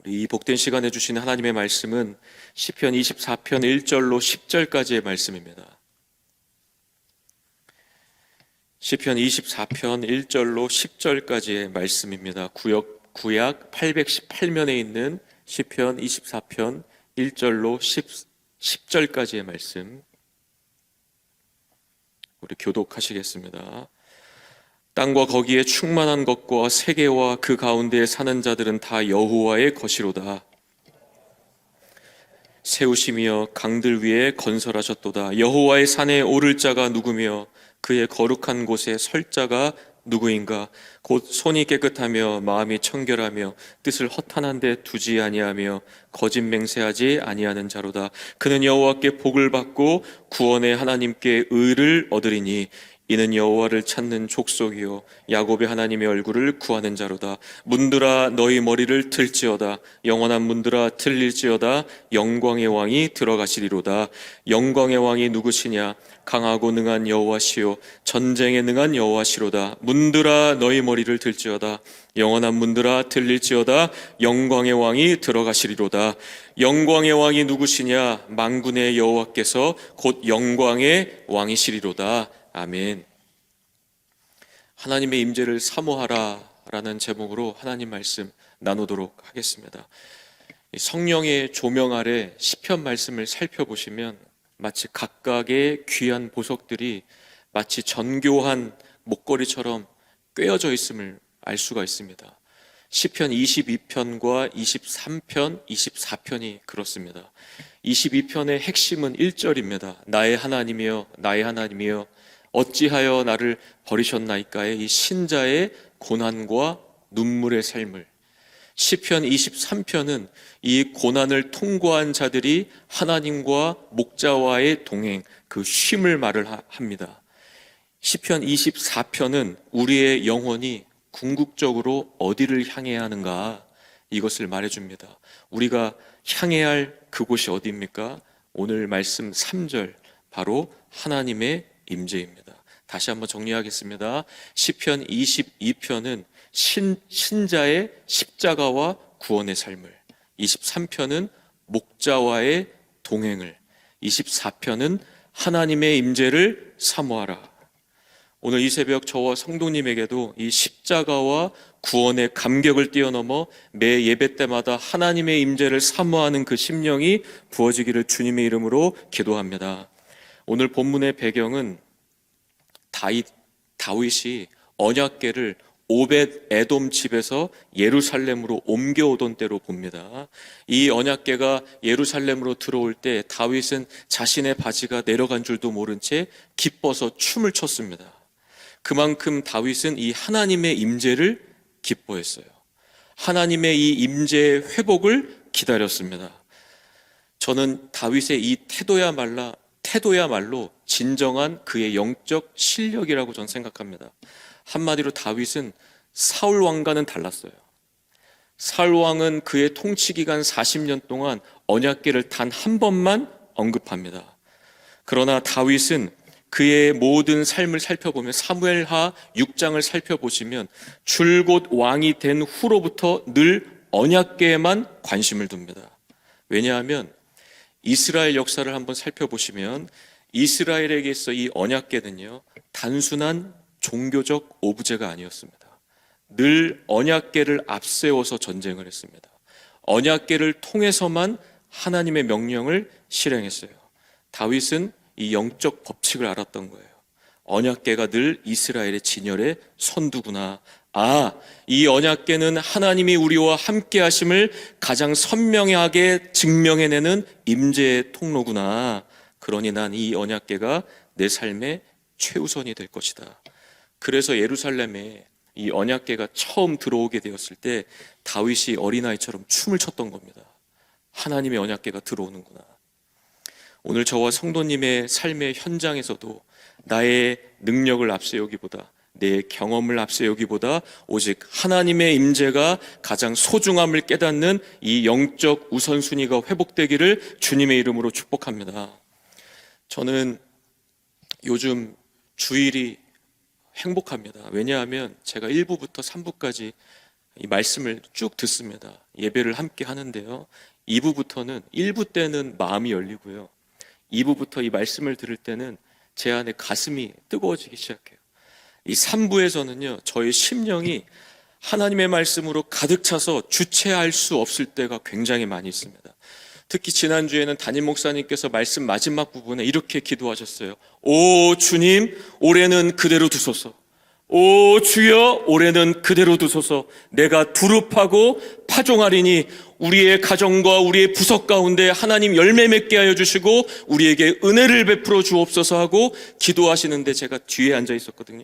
이 복된 시간에 주신 하나님의 말씀은 시편 24편 1절로 10절까지의 말씀입니다. 시편 24편 1절로 10절까지의 말씀입니다. 구약 818면에 있는 시편 24편 1절로 10절까지의 말씀, 우리 교독하시겠습니다. 땅과 거기에 충만한 것과 세계와 그 가운데에 사는 자들은 다 여호와의 것이로다. 세우시며 강들 위에 건설하셨도다. 여호와의 산에 오를 자가 누구며 그의 거룩한 곳에 설 자가 누구인가? 곧 손이 깨끗하며 마음이 청결하며 뜻을 허탄한 데 두지 아니하며 거짓 맹세하지 아니하는 자로다. 그는 여호와께 복을 받고 구원의 하나님께 의를 얻으리니 이는 여호와를 찾는 족속이요 야곱의 하나님의 얼굴을 구하는 자로다. 문들아 너희 머리를 들지어다. 영원한 문들아 들릴지어다. 영광의 왕이 들어가시리로다. 영광의 왕이 누구시냐? 강하고 능한 여호와시요 전쟁에 능한 여호와시로다. 문들아 너희 머리를 들지어다. 영원한 문들아 들릴지어다. 영광의 왕이 들어가시리로다. 영광의 왕이 누구시냐? 만군의 여호와께서 곧 영광의 왕이시리로다. 아멘. 하나님의 임재를 사모하라 라는 제목으로 하나님 말씀 나누도록 하겠습니다. 성령의 조명 아래 시편 말씀을 살펴보시면 마치 각각의 귀한 보석들이 마치 정교한 목걸이처럼 꿰어져 있음을 알 수가 있습니다. 시편 22편과 23편, 24편이 그렇습니다. 22편의 핵심은 1절입니다. 나의 하나님이여, 나의 하나님이여 어찌하여 나를 버리셨나이까의 이 신자의 고난과 눈물의 삶을, 시편 23편은 이 고난을 통과한 자들이 하나님과 목자와의 동행, 그 쉼을 말을 합니다. 시편 24편은 우리의 영혼이 궁극적으로 어디를 향해야 하는가, 이것을 말해줍니다. 우리가 향해야 할 그곳이 어디입니까? 오늘 말씀 3절, 바로 하나님의 임재입니다. 다시 한번 정리하겠습니다. 시편 22편은 신자의 십자가와 구원의 삶을, 23편은 목자와의 동행을, 24편은 하나님의 임재를 사모하라. 오늘 이 새벽 저와 성도님에게도 이 십자가와 구원의 감격을 뛰어넘어 매 예배 때마다 하나님의 임재를 사모하는 그 심령이 부어지기를 주님의 이름으로 기도합니다. 오늘 본문의 배경은 다윗이 언약궤를 오벳 에돔 집에서 예루살렘으로 옮겨오던 때로 봅니다. 이 언약궤가 예루살렘으로 들어올 때 다윗은 자신의 바지가 내려간 줄도 모른 채 기뻐서 춤을 췄습니다. 그만큼 다윗은 이 하나님의 임재를 기뻐했어요. 하나님의 이 임재의 회복을 기다렸습니다. 저는 다윗의 이 태도야말로 진정한 그의 영적 실력이라고 저는 생각합니다. 한마디로 다윗은 사울 왕과는 달랐어요. 사울 왕은 그의 통치 기간 40년 동안 언약궤를 단 한 번만 언급합니다. 그러나 다윗은 그의 모든 삶을 살펴보면, 사무엘하 6장을 살펴보시면 줄곧 왕이 된 후로부터 늘 언약궤에만 관심을 둡니다. 왜냐하면 이스라엘 역사를 한번 살펴보시면 이스라엘에게 있어 이 언약궤는요, 단순한 종교적 오브제가 아니었습니다. 늘 언약궤를 앞세워서 전쟁을 했습니다. 언약궤를 통해서만 하나님의 명령을 실행했어요. 다윗은 이 영적 법칙을 알았던 거예요. 언약궤가 늘 이스라엘의 진열의 선두구나. 이 언약궤는 하나님이 우리와 함께 하심을 가장 선명하게 증명해내는 임재의 통로구나. 그러니 난 이 언약궤가 내 삶의 최우선이 될 것이다. 그래서 예루살렘에 이 언약궤가 처음 들어오게 되었을 때 다윗이 어린아이처럼 춤을 췄던 겁니다. 하나님의 언약궤가 들어오는구나. 오늘 저와 성도님의 삶의 현장에서도 나의 능력을 앞세우기보다, 내 경험을 앞세우기보다 오직 하나님의 임재가 가장 소중함을 깨닫는 이 영적 우선순위가 회복되기를 주님의 이름으로 축복합니다. 저는 요즘 주일이 행복합니다. 왜냐하면 제가 1부부터 3부까지 이 말씀을 쭉 듣습니다. 예배를 함께 하는데요. 2부부터는 1부 때는 마음이 열리고요. 2부부터 이 말씀을 들을 때는 제 안에 가슴이 뜨거워지기 시작해요. 이 3부에서는요, 저의 심령이 하나님의 말씀으로 가득 차서 주체할 수 없을 때가 굉장히 많이 있습니다. 특히 지난주에는 담임 목사님께서 말씀 마지막 부분에 이렇게 기도하셨어요. 오 주님, 올해는 그대로 두소서. 오 주여, 올해는 그대로 두소서. 내가 두릅하고 파종하리니 우리의 가정과 우리의 부석 가운데 하나님 열매 맺게 하여 주시고 우리에게 은혜를 베풀어 주옵소서 하고 기도하시는데 제가 뒤에 앉아 있었거든요.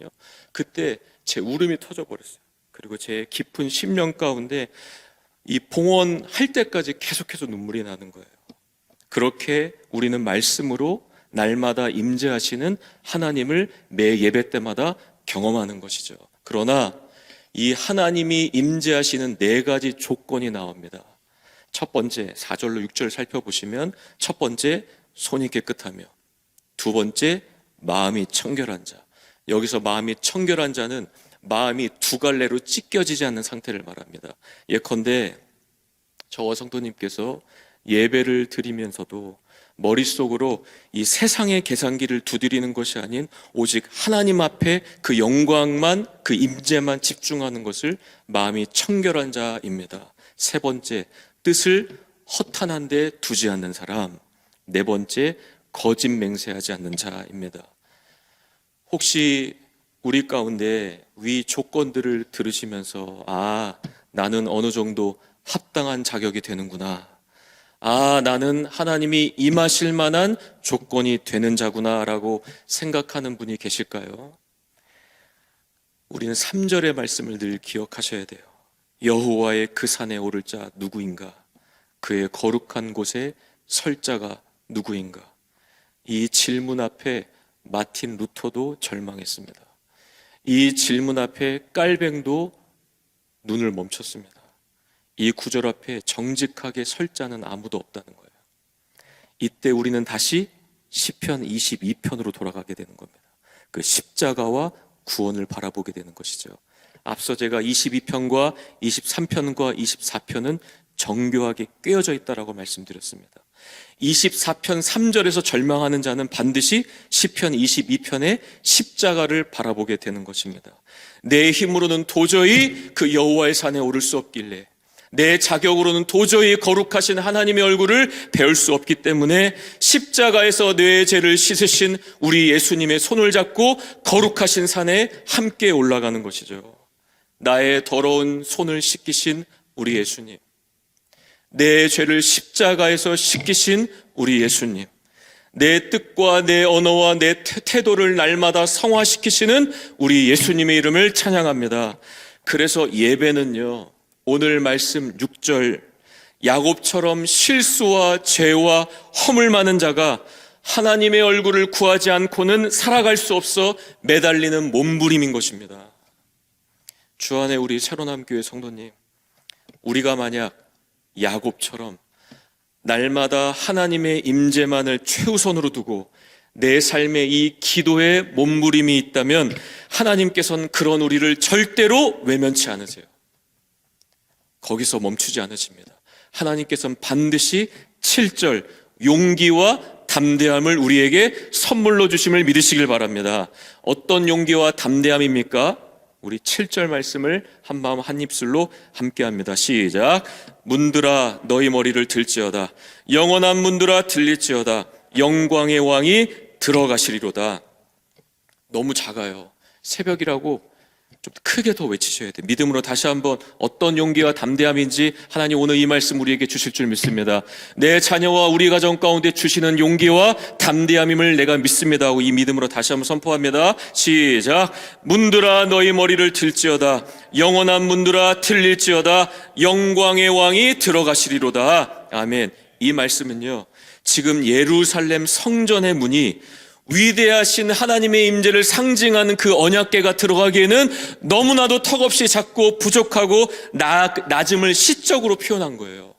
그때 제 울음이 터져버렸어요. 그리고 제 깊은 심령 가운데 이 봉헌할 때까지 계속해서 눈물이 나는 거예요. 그렇게 우리는 말씀으로 날마다 임재하시는 하나님을 매 예배 때마다 경험하는 것이죠. 그러나 이 하나님이 임재하시는 4가지 조건이 나옵니다. 첫 번째, 4절로 6절 살펴보시면 첫 번째, 손이 깨끗하며, 두 번째, 마음이 청결한 자. 여기서 마음이 청결한 자는 마음이 두 갈래로 찢겨지지 않는 상태를 말합니다. 예컨대 저와 성도님께서 예배를 드리면서도 머릿속으로 이 세상의 계산기를 두드리는 것이 아닌 오직 하나님 앞에 그 영광만, 그 임재만 집중하는 것을 마음이 청결한 자입니다. 세 번째, 뜻을 허탄한 데 두지 않는 사람. 네 번째, 거짓 맹세하지 않는 자입니다. 혹시 우리 가운데 위 조건들을 들으시면서 나는 어느 정도 합당한 자격이 되는구나, 나는 하나님이 임하실 만한 조건이 되는 자구나 라고 생각하는 분이 계실까요? 우리는 3절의 말씀을 늘 기억하셔야 돼요. 여호와의 그 산에 오를 자 누구인가? 그의 거룩한 곳에 설 자가 누구인가? 이 질문 앞에 마틴 루터도 절망했습니다. 이 질문 앞에 깔뱅도 눈을 멈췄습니다. 이 구절 앞에 정직하게 설 자는 아무도 없다는 거예요. 이때 우리는 다시 시편 22편으로 돌아가게 되는 겁니다. 그 십자가와 구원을 바라보게 되는 것이죠. 앞서 제가 22편과 23편과 24편은 정교하게 꿰어져 있다라고 말씀드렸습니다. 24편 3절에서 절망하는 자는 반드시 시편 22편의 십자가를 바라보게 되는 것입니다. 내 힘으로는 도저히 그 여호와의 산에 오를 수 없길래, 내 자격으로는 도저히 거룩하신 하나님의 얼굴을 배울 수 없기 때문에 십자가에서 내 죄를 씻으신 우리 예수님의 손을 잡고 거룩하신 산에 함께 올라가는 것이죠. 나의 더러운 손을 씻기신 우리 예수님, 내 죄를 십자가에서 씻기신 우리 예수님, 내 뜻과 내 언어와 내 태도를 날마다 성화시키시는 우리 예수님의 이름을 찬양합니다. 그래서 예배는요, 오늘 말씀 6절, 야곱처럼 실수와 죄와 허물 많은 자가 하나님의 얼굴을 구하지 않고는 살아갈 수 없어 매달리는 몸부림인 것입니다. 주안에 우리 새로남교회 성도님, 우리가 만약 야곱처럼 날마다 하나님의 임재만을 최우선으로 두고 내 삶에 이 기도의 몸부림이 있다면 하나님께서는 그런 우리를 절대로 외면치 않으세요. 거기서 멈추지 않으십니다. 하나님께서는 반드시 7절 용기와 담대함을 우리에게 선물로 주심을 믿으시길 바랍니다. 어떤 용기와 담대함입니까? 우리 7절 말씀을 한마음 한입술로 함께합니다. 시작. 문들아 너희 머리를 들지어다. 영원한 문들아 들릴지어다. 영광의 왕이 들어가시리로다. 너무 작아요. 새벽이라고 좀 크게 더 외치셔야 돼요. 믿음으로 다시 한번 어떤 용기와 담대함인지 하나님 오늘 이 말씀 우리에게 주실 줄 믿습니다. 내 자녀와 우리 가정 가운데 주시는 용기와 담대함임을 내가 믿습니다 하고 이 믿음으로 다시 한번 선포합니다. 시작. 문들아 너희 머리를 들지어다. 영원한 문들아 들릴지어다. 영광의 왕이 들어가시리로다. 아멘. 이 말씀은요, 지금 예루살렘 성전의 문이 위대하신 하나님의 임재를 상징하는 그 언약궤가 들어가기에는 너무나도 턱없이 작고 부족하고 낮음을 시적으로 표현한 거예요.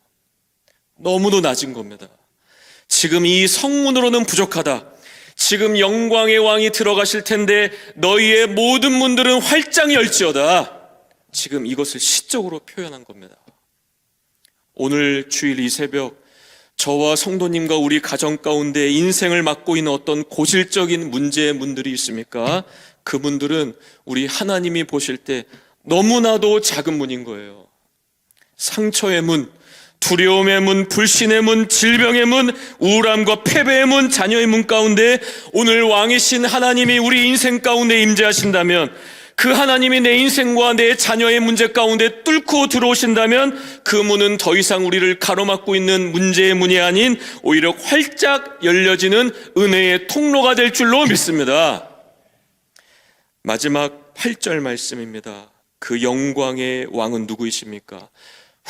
너무도 낮은 겁니다. 지금 이 성문으로는 부족하다. 지금 영광의 왕이 들어가실 텐데 너희의 모든 문들은 활짝 열지어다. 지금 이것을 시적으로 표현한 겁니다. 오늘 주일 이 새벽 저와 성도님과 우리 가정 가운데 인생을 맡고 있는 어떤 고질적인 문제의 문들이 있습니까? 그 문들은 우리 하나님이 보실 때 너무나도 작은 문인 거예요. 상처의 문, 두려움의 문, 불신의 문, 질병의 문, 우울함과 패배의 문, 자녀의 문 가운데 오늘 왕이신 하나님이 우리 인생 가운데 임재하신다면, 그 하나님이 내 인생과 내 자녀의 문제 가운데 뚫고 들어오신다면 그 문은 더 이상 우리를 가로막고 있는 문제의 문이 아닌 오히려 활짝 열려지는 은혜의 통로가 될 줄로 믿습니다. 마지막 8절 말씀입니다. 그 영광의 왕은 누구이십니까?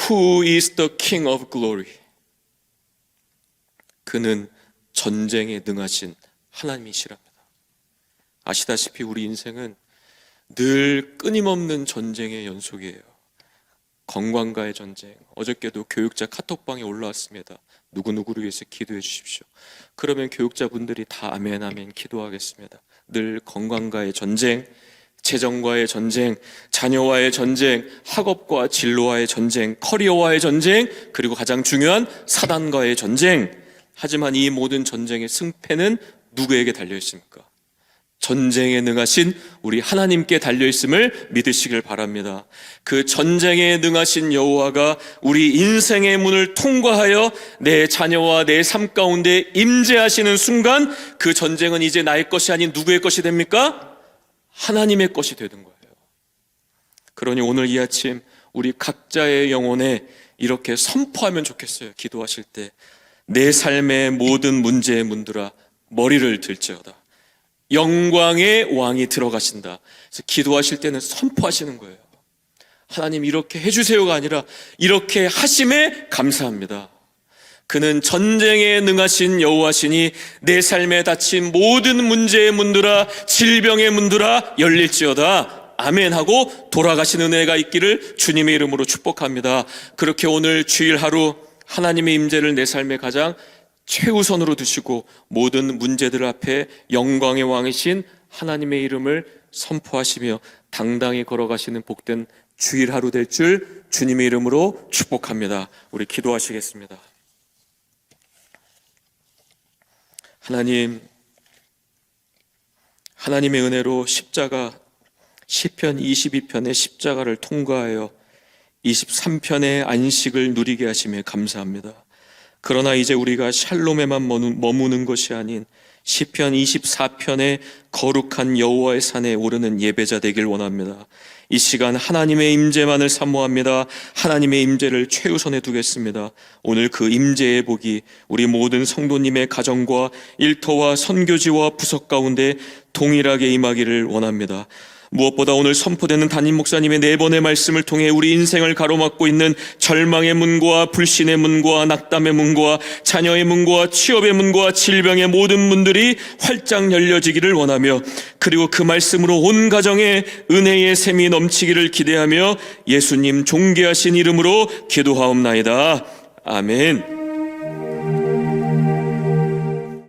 Who is the King of Glory? 그는 전쟁에 능하신 하나님이시랍니다. 아시다시피 우리 인생은 늘 끊임없는 전쟁의 연속이에요. 건강과의 전쟁. 어저께도 교육자 카톡방에 올라왔습니다. 누구누구를 위해서 기도해 주십시오. 그러면 교육자분들이 다 아멘 아멘 기도하겠습니다. 늘 건강과의 전쟁, 재정과의 전쟁, 자녀와의 전쟁, 학업과 진로와의 전쟁, 커리어와의 전쟁, 그리고 가장 중요한 사단과의 전쟁. 하지만 이 모든 전쟁의 승패는 누구에게 달려 있습니까? 전쟁에 능하신 우리 하나님께 달려있음을 믿으시길 바랍니다. 그 전쟁에 능하신 여호와가 우리 인생의 문을 통과하여 내 자녀와 내 삶 가운데 임재하시는 순간 그 전쟁은 이제 나의 것이 아닌 누구의 것이 됩니까? 하나님의 것이 되는 거예요. 그러니 오늘 이 아침 우리 각자의 영혼에 이렇게 선포하면 좋겠어요. 기도하실 때 내 삶의 모든 문제의 문들아 머리를 들지어다. 영광의 왕이 들어가신다. 그래서 기도하실 때는 선포하시는 거예요. 하나님 이렇게 해주세요가 아니라 이렇게 하심에 감사합니다. 그는 전쟁에 능하신 여호와시니 내 삶에 닫힌 모든 문제의 문들아 질병의 문들아 열릴지어다. 아멘 하고 돌아가신 은혜가 있기를 주님의 이름으로 축복합니다. 그렇게 오늘 주일 하루 하나님의 임재를 내 삶에 가장 최우선으로 두시고 모든 문제들 앞에 영광의 왕이신 하나님의 이름을 선포하시며 당당히 걸어가시는 복된 주일 하루 될 줄 주님의 이름으로 축복합니다. 우리 기도하시겠습니다. 하나님의 은혜로 십자가 시편 22편의 십자가를 통과하여 23편의 안식을 누리게 하심에 감사합니다. 그러나 이제 우리가 샬롬에만 머무는 것이 아닌 시편 24편의 거룩한 여호와의 산에 오르는 예배자 되길 원합니다. 이 시간 하나님의 임재만을 사모합니다. 하나님의 임재를 최우선에 두겠습니다. 오늘 그 임재의 복이 우리 모든 성도님의 가정과 일터와 선교지와 부석 가운데 동일하게 임하기를 원합니다. 무엇보다 오늘 선포되는 담임 목사님의 4번의 말씀을 통해 우리 인생을 가로막고 있는 절망의 문과 불신의 문과 낙담의 문과 자녀의 문과 취업의 문과 질병의 모든 문들이 활짝 열려지기를 원하며 그리고 그 말씀으로 온 가정에 은혜의 샘이 넘치기를 기대하며 예수님 존귀하신 이름으로 기도하옵나이다. 아멘.